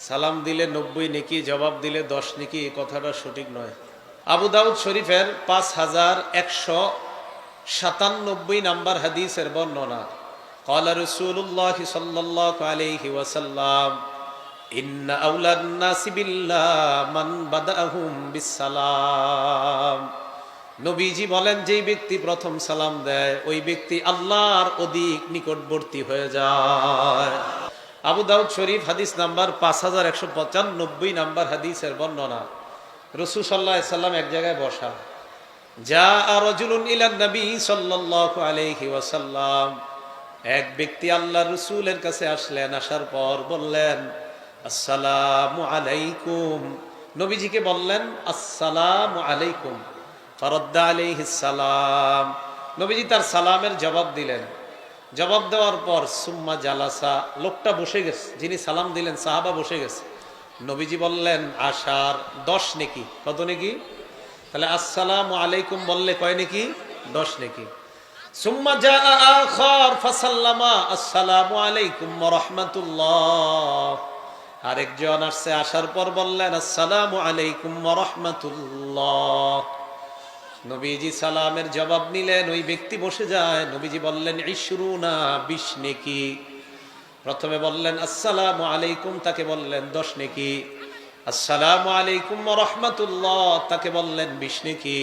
সালাম দিলে 90 নেকি, জবাব দিলে 10 নেকি, এই কথাটা সঠিক নয়। আবু দাউদ শরীফের 5197 নাম্বার হাদিসের বর্ণনা, ক্বালা রাসূলুল্লাহ সাল্লাল্লাহু আলাইহি ওয়াসাল্লাম, ইন্না আওলান নাসি বিল্লাহ মান বাদাআহুম বিসসালাম। নবীজি বলেন, যেই ব্যক্তি প্রথম সালাম দেয় ওই ব্যক্তি আল্লাহর অধিক নিকটবর্তী হয়ে যায়। আবু দাউদ শরীফ হাদিস নাম্বার 5195 নাম্বার হাদিসের বর্ণনা, রাসূল সাল্লাল্লাহু আলাইহি সাল্লাম এক জায়গায় বসা, জাআ রাজুলুন ইলান নবী সাল্লাল্লাহু আলাইহি ওয়াসাল্লাম, এক ব্যক্তি আল্লাহর রাসূলের কাছে আসলেন, আসার পর বললেন আসসালামু আলাইকুম। নবীজিকে বললেন আসসালামু আলাইকুম। ফারাদ্দা আলাইহিস সালাম, নবীজি তার সালামের জবাব দিলেন। জবাব দেওয়ার পর সুম্মা জালাসা, লোকটা বসে গেছে, যিনি সালাম দিলেন সাহাবা বসে গেছে। নবীজি বললেন আশার 10 নেকি। কত নেকি? তাহলে আসসালামু আলাইকুম বললে কয় নেকি? 10 নেকি। সুম্মা জাআ আখার ফাসাল্লামা আসসালামু আলাইকুম ওয়া রাহমাতুল্লাহ, আরেকজন আসছে, আসার পর বললেন আসসালামু আলাইকুম ওয়া রাহমাতুল্লাহ। নবীজি সালামের জবাব নিলেন, ওই ব্যক্তি বসে যায়। নবীজি বললেন 20 নেকি। প্রথমে বললেন আসসালামু আলাইকুম, তাকে বললেন 10 নেকি। আসসালামু আলাইকুম ওয়া রাহমাতুল্লাহ, তাকে বললেন 20 নেকি।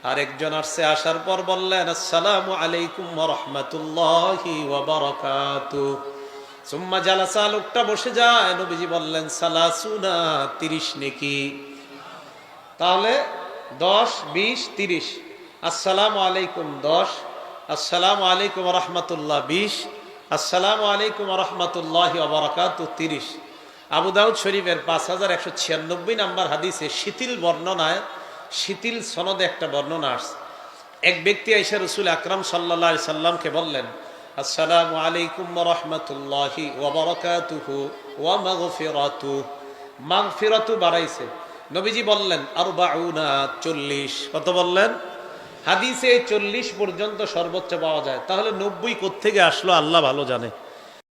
আরেকজন আসছে, আসার পর বললেন আসসালামু আলাইকুম ওয়া রাহমাতুল্লাহি ওয়া বারাকাতুহু। সুম্মা জালাসা, লোকটা বসে যায়। নবীজি বললেন সালাসুনা, 30 নেকি। তাহলে 10, 20, 30। আসসালামু আলাইকুম 10, আসসালামু আলাইকুম ওয়া রাহমাতুল্লাহ 20, আসসালামু আলাইকুম ওয়া রাহমাতুল্লাহি ওয়া বারাকাতুহু 30। আবু দাউদ শরীফের 5196 নাম্বার হাদিসে শিথিল বর্ণনায়, শিথিল সনদে একটা বর্ণনা আসছে। এক ব্যক্তি আয়েশা রাসূল আকরাম সাল্লাল্লাহু আলাইহি সাল্লামকে বললেন আসসালামু আলাইকুম ওয়া রাহমাতুল্লাহি ওয়া বারাকাতুহু ওয়া মাগফিরাতুহু। মাগফিরাতু বাড়াইছে। নবীজি বললেন আরবাউনা, 40। কত বললেন? হাদিসে 40 পর্যন্ত সর্বোচ্চ পাওয়া যায়। তাহলে 90 কোত্থেকে আসলো আল্লাহ ভালো জানে।